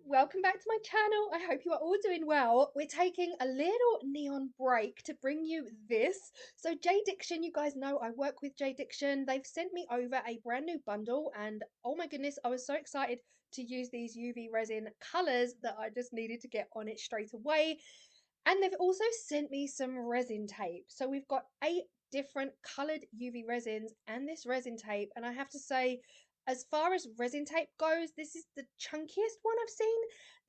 Welcome back to my channel. I hope you are all doing well. We're taking a little neon break to bring you this. So J Diction, you guys know I work with J Diction. They've sent me over a brand new bundle and oh my goodness, I was so excited to use these UV resin colors that I just needed to get on it straight away. And they've also sent me some resin tape. So we've got 8 different colored UV resins and this resin tape. And I have to say, as far as resin tape goes, this is the chunkiest one I've seen.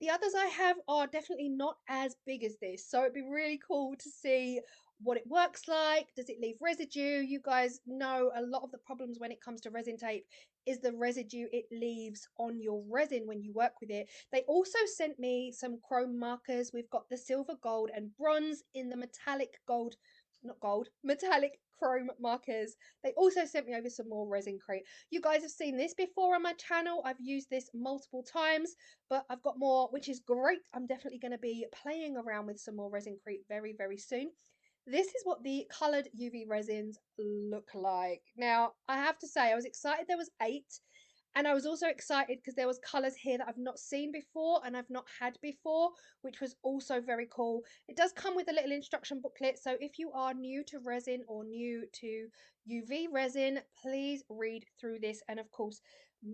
The others I have are definitely not as big as this. So it'd be really cool to see what it works like. Does it leave residue? You guys know a lot of the problems when it comes to resin tape is the residue it leaves on your resin when you work with it. They also sent me some chrome markers. We've got the silver, gold, and bronze in the metallic gold, not gold, metallic chrome markers. They also sent me over some more Resin-Crete. You guys have seen this before on my channel. I've used this multiple times, but I've got more, which is great. I'm definitely going to be playing around with some more Resin-Crete very, very soon. This is what the coloured UV resins look like. Now, I have to say, I was excited there was 8. And I was also excited because there was colours here that I've not seen before and I've not had before, which was also very cool. It does come with a little instruction booklet. So if you are new to resin or new to UV resin, please read through this. And of course,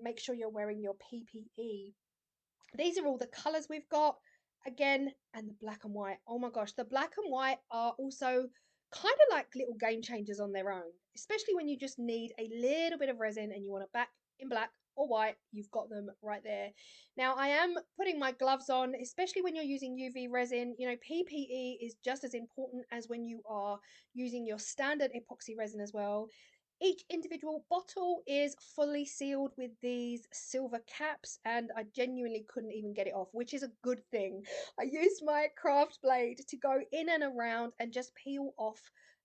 make sure you're wearing your PPE. These are all the colours we've got again, and the black and white. Oh my gosh, the black and white are also kind of like little game changers on their own, especially when you just need a little bit of resin and you want it back in black or white. You've got them right there. Now I am putting my gloves on, especially when you're using UV resin. You know, PPE is just as important as when you are using your standard epoxy resin as well. Each individual bottle is fully sealed with these silver caps, and I genuinely couldn't even get it off, which is a good thing. I used my craft blade to go in and around and just peel off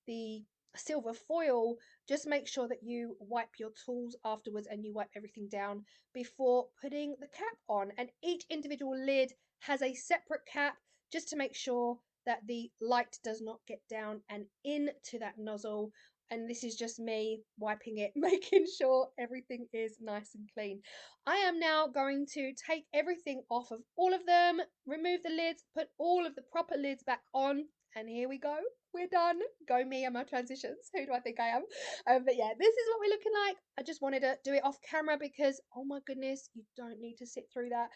the silver foil. Just make sure that you wipe your tools afterwards and you wipe everything down before putting the cap on. And each individual lid has a separate cap just to make sure that the light does not get down and into that nozzle. And this is just me wiping it, making sure everything is nice and clean. I am now going to take everything off of all of them, remove the lids, put all of the proper lids back on, and here we go. We're done. Go me and my transitions. Who do I think I am? But yeah, this is what we're looking like. I just wanted to do it off camera because, oh my goodness, you don't need to sit through that.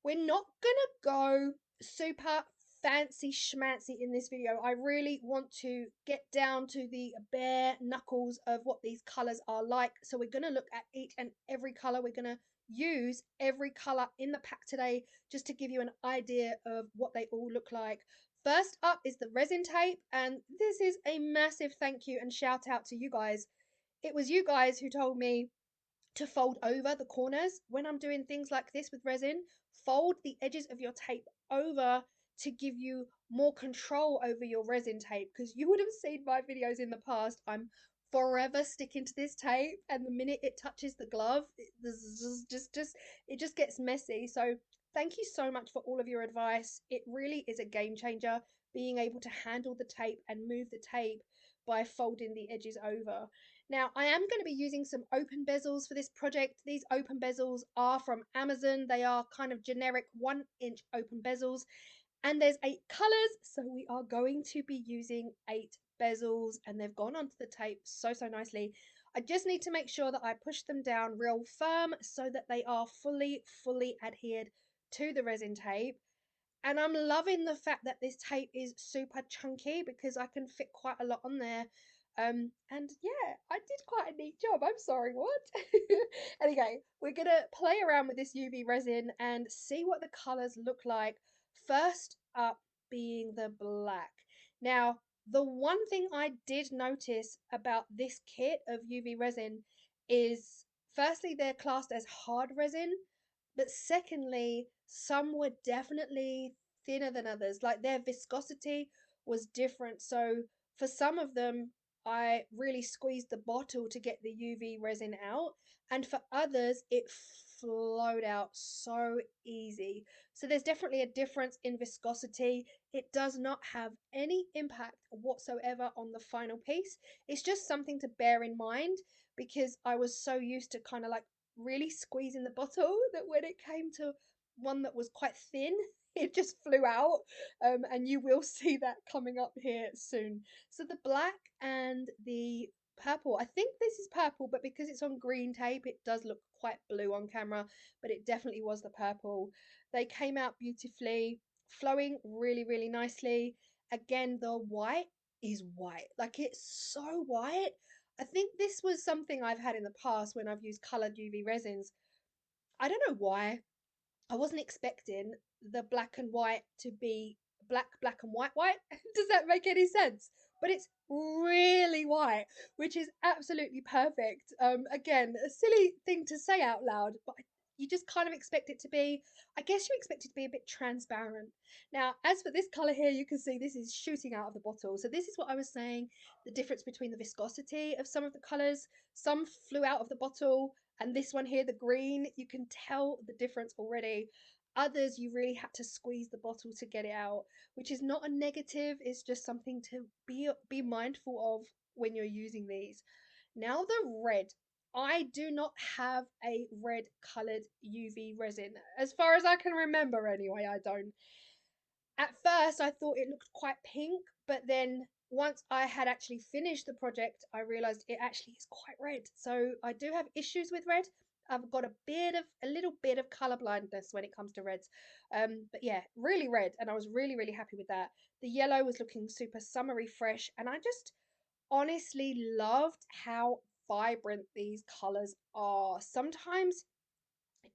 We're not gonna go super fancy schmancy in this video. I really want to get down to the bare knuckles of what these colors are like. So we're gonna look at each and every color. We're gonna use every color in the pack today just to give you an idea of what they all look like. First up is the resin tape, and this is a massive thank you and shout out to you guys. It was you guys who told me to fold over the corners when I'm doing things like this with resin. Fold the edges of your tape over to give you more control over your resin tape, because you would have seen my videos in the past. I'm forever sticking to this tape, and the minute it touches the glove, it just gets messy. So thank you so much for all of your advice. It really is a game changer being able to handle the tape and move the tape by folding the edges over. Now, I am going to be using some open bezels for this project. These open bezels are from Amazon. They are kind of generic 1-inch open bezels. And there's 8 colors, so we are going to be using 8 bezels, and they've gone onto the tape so, so nicely. I just need to make sure that I push them down real firm so that they are fully adhered to the resin tape. And I'm loving the fact that this tape is super chunky because I can fit quite a lot on there. And yeah, I did quite a neat job. I'm sorry, what? Anyway, we're gonna play around with this UV resin and see what the colors look like. First up being the black. Now, the one thing I did notice about this kit of UV resin is firstly, they're classed as hard resin, but secondly, some were definitely thinner than others. Like their viscosity was different. So for some of them, I really squeezed the bottle to get the UV resin out, and for others, it flowed out so easy. So there's definitely a difference in viscosity. It does not have any impact whatsoever on the final piece. It's just something to bear in mind because I was so used to kind of like really squeezing the bottle that when it came to one that was quite thin. It just flew out, and you will see that coming up here soon. So the black and the purple, I think this is purple, but because it's on green tape, it does look quite blue on camera, but it definitely was the purple. They came out beautifully, flowing really, really nicely. Again, the white is white, like it's so white. I think this was something I've had in the past when I've used colored UV resins. I don't know why. I wasn't expecting the black and white to be black, black and white, white. Does that make any sense? But it's really white, which is absolutely perfect. Again, a silly thing to say out loud, but you just kind of expect it to be, I guess you expect it to be a bit transparent. Now, as for this color here, you can see this is shooting out of the bottle. So this is what I was saying, the difference between the viscosity of some of the colors. Some flew out of the bottle, and this one here, the green, you can tell the difference already. Others, you really had to squeeze the bottle to get it out, which is not a negative. It's just something to be mindful of when you're using these. Now the red. I do not have a red coloured UV resin. As far as I can remember anyway, I don't. At first, I thought it looked quite pink, but then once I had actually finished the project, I realized it actually is quite red. So I do have issues with red. I've got a little bit of color blindness when it comes to reds. But yeah, really red, and I was really, really happy with that. The yellow was looking super summery fresh, and I just honestly loved how vibrant these colors are. Sometimes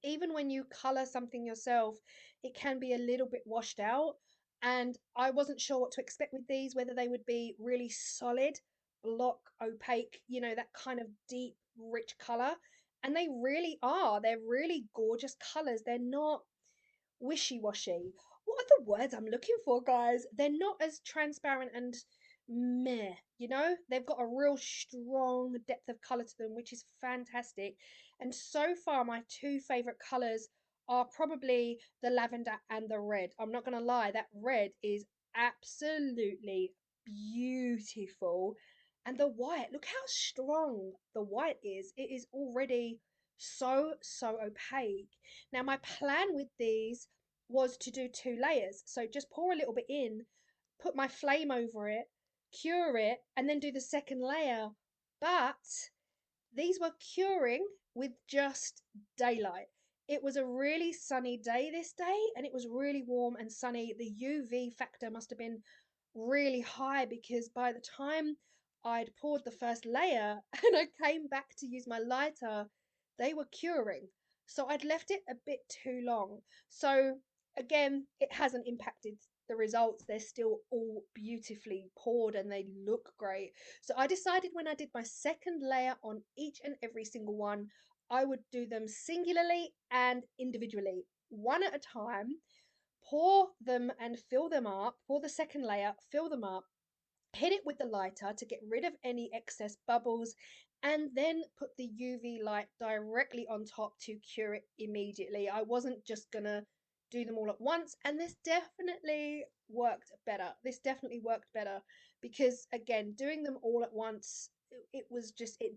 even when you color something yourself, it can be a little bit washed out. And I wasn't sure what to expect with these, whether they would be really solid, block, opaque, that kind of deep, rich color. And they really are. They're really gorgeous colors. They're not wishy-washy. What are the words I'm looking for, guys? They're not as transparent and meh, They've got a real strong depth of color to them, which is fantastic. And so far, my two favorite colors are probably the lavender and the red. I'm not gonna lie, that red is absolutely beautiful. And the white, look how strong the white is. It is already so, so opaque. Now, my plan with these was to do two layers. So just pour a little bit in, put my flame over it, cure it, and then do the second layer. But these were curing with just daylight. It was a really sunny day this day, and it was really warm and sunny. The UV factor must have been really high because by the time I'd poured the first layer and I came back to use my lighter, they were curing. So I'd left it a bit too long. So again, it hasn't impacted the results. They're still all beautifully poured and they look great. So I decided when I did my second layer on each and every single one, I would do them singularly and individually, one at a time, pour them and fill them up, pour the second layer, fill them up, hit it with the lighter to get rid of any excess bubbles, and then put the UV light directly on top to cure it immediately. I wasn't just gonna do them all at once, and this definitely worked better. This definitely worked better because again, doing them all at once, it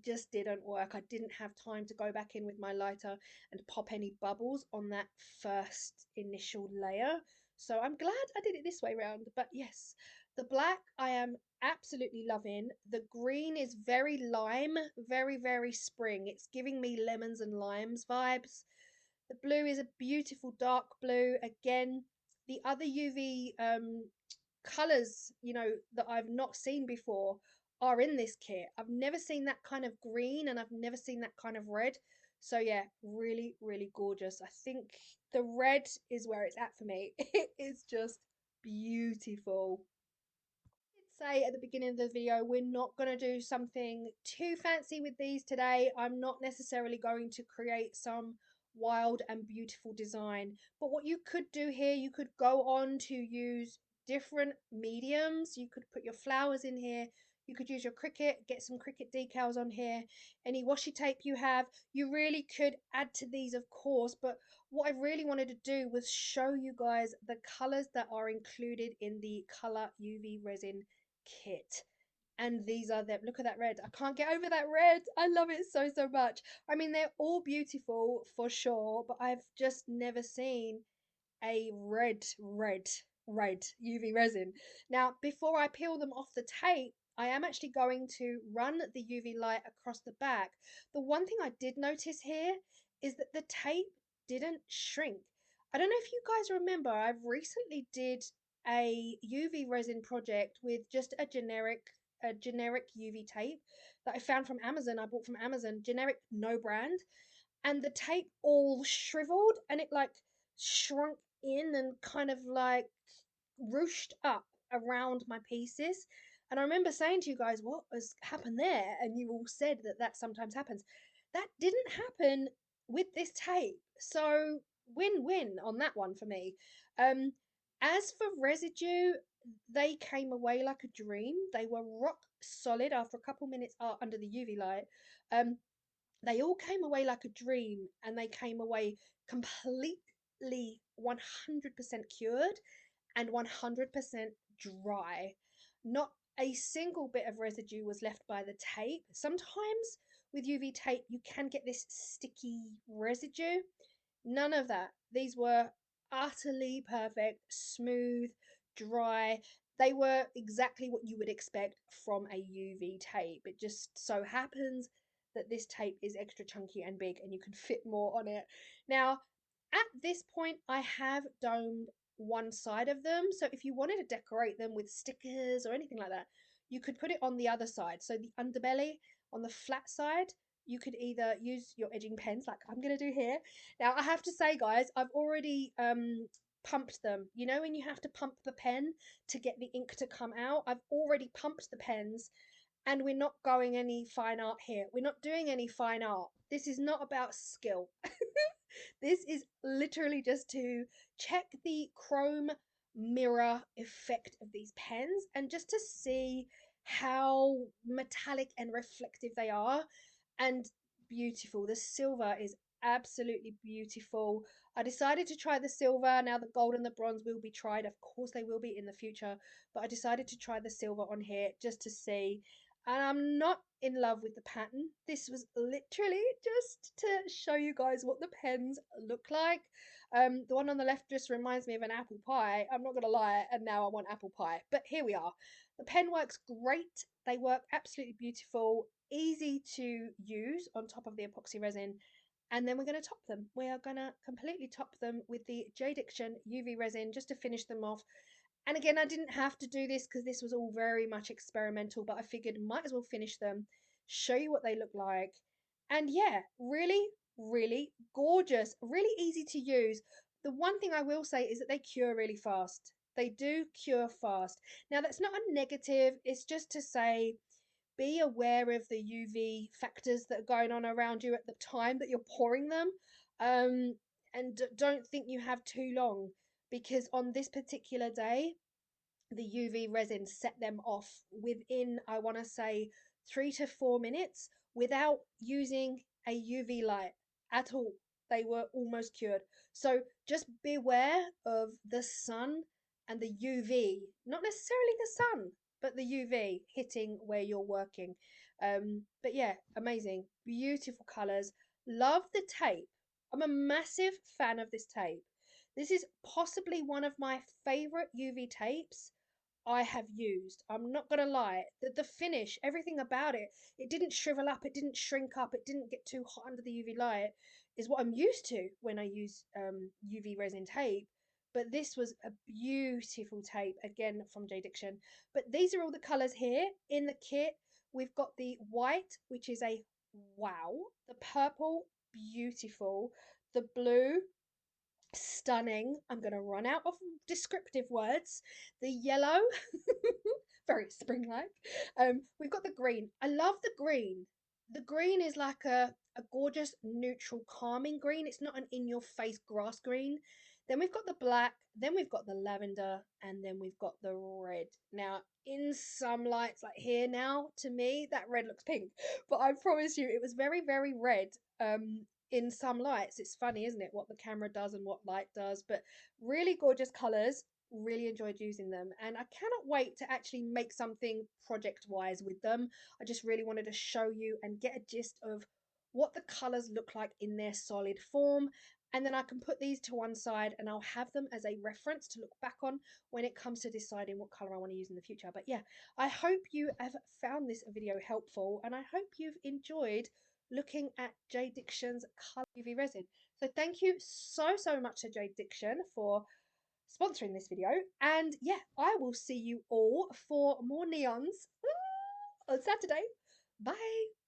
just didn't work. I didn't have time to go back in with my lighter and pop any bubbles on that first initial layer. So I'm glad I did it this way round. But yes, the black I am absolutely loving. The green is very lime, very, very spring. It's giving me lemons and limes vibes. The blue is a beautiful dark blue. Again, the other UV colors, that I've not seen before are in this kit. I've never seen that kind of green and I've never seen that kind of red. So yeah, really, really gorgeous. I think the red is where it's at for me. It is just beautiful. Say at the beginning of the video, we're not going to do something too fancy with these today. I'm not necessarily going to create some wild and beautiful design. But what you could do here, you could go on to use different mediums. You could put your flowers in here. You could use your Cricut, get some Cricut decals on here. Any washi tape you have, you really could add to these, of course. But what I really wanted to do was show you guys the colors that are included in the Color UV Resin kit. And these are them. Look at that red. I can't get over that red. I love it so, so much. I mean, they're all beautiful for sure, but I've just never seen a red UV resin. Now, before I peel them off the tape, I am actually going to run the UV light across the back. The one thing I did notice here is that the tape didn't shrink. I don't know if you guys remember, I've recently did a UV resin project with just a generic UV tape that I found from Amazon. I bought from Amazon, generic, no brand, and the tape all shriveled and it like shrunk in and kind of like ruched up around my pieces. And I remember saying to you guys, what has happened there? And you all said that that sometimes happens. That didn't happen with this tape. So win-win on that one for me. Um, as for residue, they came away like a dream. They were rock solid after a couple minutes under the UV light. Um, they all came away like a dream and they came away completely 100% cured and 100% dry. Not a single bit of residue was left by the tape. Sometimes with UV tape, you can get this sticky residue. None of that. These were utterly perfect, smooth, dry. They were exactly what you would expect from a UV tape. It just so happens that this tape is extra chunky and big and you can fit more on it. Now, at this point, I have domed one side of them. So if you wanted to decorate them with stickers or anything like that, you could put it on the other side. So the underbelly on the flat side, you could either use your edging pens like I'm going to do here. Now, I have to say, guys, I've already pumped them. You know, when you have to pump the pen to get the ink to come out, I've already pumped the pens and we're not going any fine art here. We're not doing any fine art. This is not about skill. This is literally just to check the chrome mirror effect of these pens and just to see how metallic and reflective they are and beautiful. The silver is absolutely beautiful. I decided to try the silver. Now the gold and the bronze will be tried. Of course they will be in the future, but I decided to try the silver on here just to see. And I'm not in love with the pattern. This was literally just to show you guys what the pens look like. The one on the left just reminds me of an apple pie. I'm not gonna lie, and now I want apple pie. But here we are. The pen works great. They work absolutely beautiful, easy to use on top of the epoxy resin. And then we're going to top them. We are going to completely top them with the J Diction UV resin just to finish them off. And again, I didn't have to do this because this was all very much experimental, but I figured might as well finish them, show you what they look like. And yeah, really, really gorgeous, really easy to use. The one thing I will say is that they cure really fast. They do cure fast. Now, that's not a negative, it's just to say be aware of the UV factors that are going on around you at the time that you're pouring them. Um, and don't think you have too long because on this particular day, the UV resin set them off within, I want to say, 3 to 4 minutes without using a UV light at all. They were almost cured. So just beware of the sun and the UV, not necessarily the sun, but the UV hitting where you're working. But yeah, amazing, beautiful colors. Love the tape. I'm a massive fan of this tape. This is possibly one of my favorite UV tapes I have used. I'm not gonna lie. The finish, everything about it, it didn't shrivel up, it didn't shrink up, it didn't get too hot under the UV light, is what I'm used to when I use UV resin tape. But this was a beautiful tape, again from J Diction. But these are all the colours here in the kit. We've got the white, which is a wow. The purple, beautiful. The blue, stunning. I'm going to run out of descriptive words. The yellow, very spring like. We've got the green. I love the green. The green is like a gorgeous, neutral, calming green. It's not an in your face grass green. Then we've got the black, then we've got the lavender, and then we've got the red. Now, in some lights, like here now, to me, that red looks pink. But I promise you, it was very, very red. In some lights. It's funny, isn't it, what the camera does and what light does, but really gorgeous colors. Really enjoyed using them, and I cannot wait to actually make something project wise with them. I just really wanted to show you and get a gist of what the colors look like in their solid form And then I can put these to one side and I'll have them as a reference to look back on when it comes to deciding what colour I want to use in the future. But yeah, I hope you have found this video helpful, and I hope you've enjoyed looking at J Diction's colour UV resin. So thank you so much to J Diction for sponsoring this video. And yeah, I will see you all for more neons on Saturday. Bye.